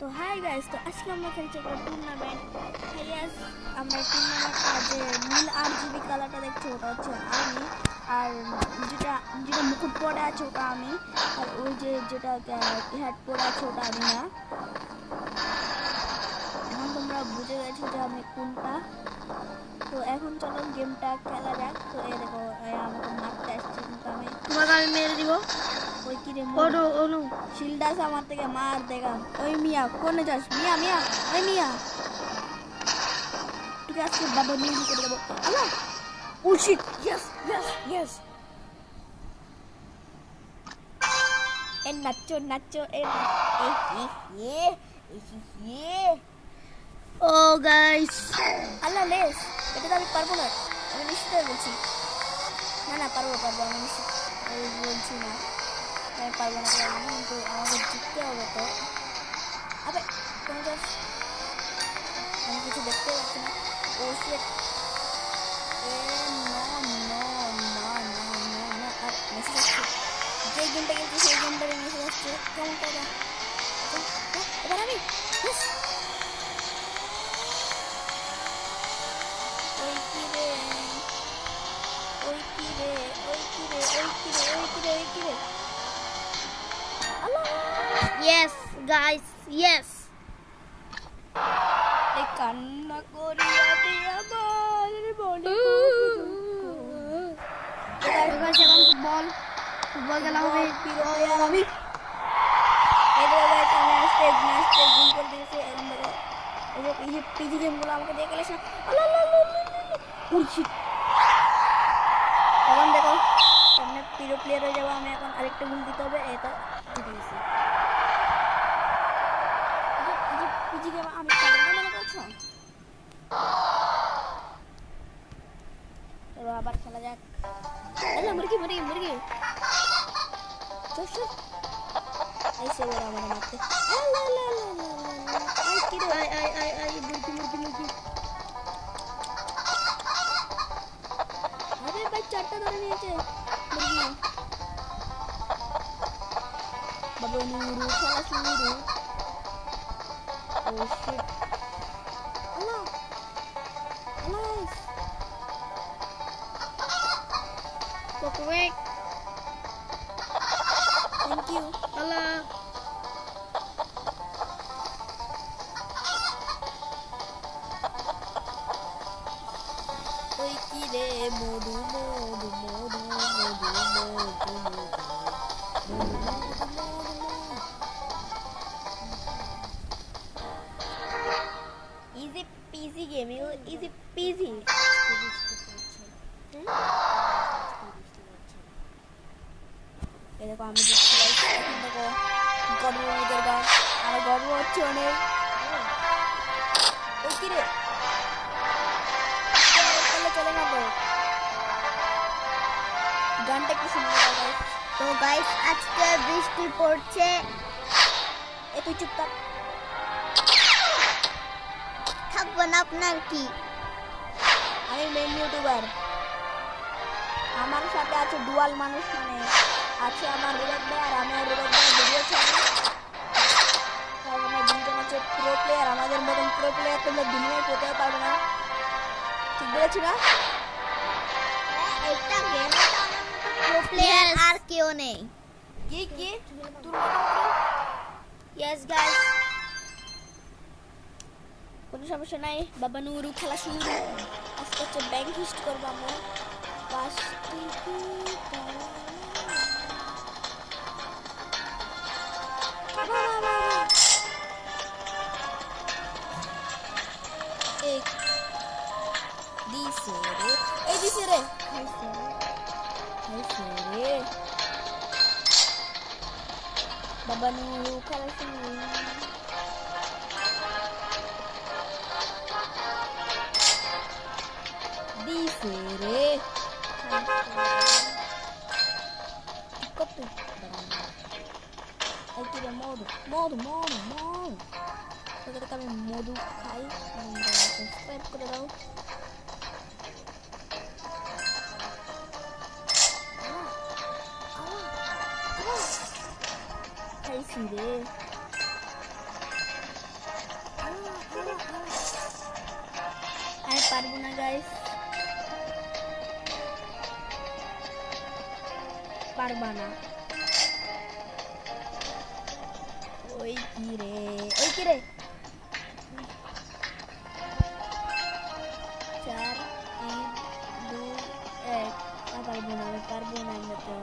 তো hi guys, তো আজকে আমরা খেলছি একটা টুর্নামেন্ট। ইয়েস, আমরা টুর্নামেন্ট যে নীল RGB কালারটা দেখছি ওটা হচ্ছে আমি, আর যেটা যেটা মুকুট পরে আছে ওটা আমি, আর ওই যে যেটা হ্যাট পরে আছে ওটা আমি না। এখন তোমরা বুঝে গেছো যে আমি কোনটা। তো এখন চলো গেমটা খেলা যাক। তো এই দেখো আমাকে মারতে আসছে, কিন্তু আমি তোমাকে আমি মেরে দিব। ওই কি রে ওনো ওনো শিল্ড আছে আমার থেকে, মার দেখাম। ওই মিয়া কোনে যাস? মিয়া মিয়া ওই মিয়া, ঠিক আছে বাবা নিয়ে করে দেবো। আল্লাহ ও শিট, ইয়েস ইয়েস ইয়েস। এ নাচো নাচো এ ও গাইস, আল্লাহ লেস, এটা তো আমি পারবো না, আমি নিশ্চিত বলছি। না না পারবো পারবো, আমি নিশ্চিত বলছি না আমি পারবো না, কিন্তু আমাকে জিততে হবে। তো আবে কোনে যাস? আমি কিছু দেখতে পাচ্ছি না। ও শিট, এ না না না না না না। আর মেসেজ আসছে, যে গেমটা খেলছি সেই গেমটারে মেসেজ আসছে। কেমন করে এবার আমি ওই কি রে ওই কি রে ওই কি রে ওই কি রে ওই কি রে ওই কি রে। আল্লাহ ইয়েস গাইস, ইয়েস। এই কান্না করিয়া দিয়া আমার বলি ফুটবল ফুটবল খেলা হবে। আমি এই জায়গায় আমি আসতে ম্যাচটা গুল করে দিয়েছি। এখন দেখো এই যে পিজি গেমগুলো আমাকে দিয়ে গেলে উঠছি। এখন দেখো সামনে প্রিয় প্লেয়ার হয়ে যাবো আমি। এখন আরেকটা গুল দিতে হবে। এটা জিতে গেছি। পিজি গেম আমি খেলবো মনে করছো? চলো আবার খেলা যাক। আরে মুরগি মুরগি মুরগি চল চল। ऐसे मेरा मन मारते आई किरे आई मुर्गी मुर्गी मुर्गी। अरे भाई चाटा धरे নিয়েছে মুরগি। বাবা নুরু খেলা শুরু। ও শিট, আল্লাহ আল্লাহ কোকোয়েক, থ্যাংক ইউ আল্লাহ। ওই কি রে Madhu Madhu Madhu Madhu Madhu easy peasy game, easy peasy. দেখো আমি দেখছি এখন দেখো গর্বের গান, আমার গর্ব হচ্ছে অনেক। ওই কি রে চলে না তো গানটা কি সুন্দর লাগে। তো গাইস আজকে বৃষ্টি পড়ছে। এ তুই চুপ থাক। থাকবো না আপনার কি? আমি মেন ইউটিউবার, আমার সাথে আছে ডুয়াল মানুষ, মানে আছে আমার রুবেক ভাই আর আমি আর রুবেক ভাই ভিডিও ছাড়ি। কারণ আমরা দুজন আছে প্রো প্লেয়ার, আমাদের মতন প্রো প্লেয়ার তোমরা দুনিয়ায় পেতেও পারবে না। ঠিক বলেছি না? একটা গেমে তো আমার মতো প্রো প্লেয়ার আর কেউ নেই। কি কি তোর ইয়েস গাইস, কোনো সমস্যা নাই। বাবা নুরু খেলা শুরু। আজকে হচ্ছে ব্যাংক হিস্ট করবো আমরা। দিছে রে বাবা নুরু খেলা শুরু। দিছে রে কত এই কি রে মধু মধু মধু মধু। তোকে আমি মধু খাই। সাবস্ক্রাইব করে দাও। খাইছি রে পারবো না গাইস, পারবা না। ওই কি রে, ওই কি রে, 4 3 2 1। পারবো না, আমি পারবো না, আমি তো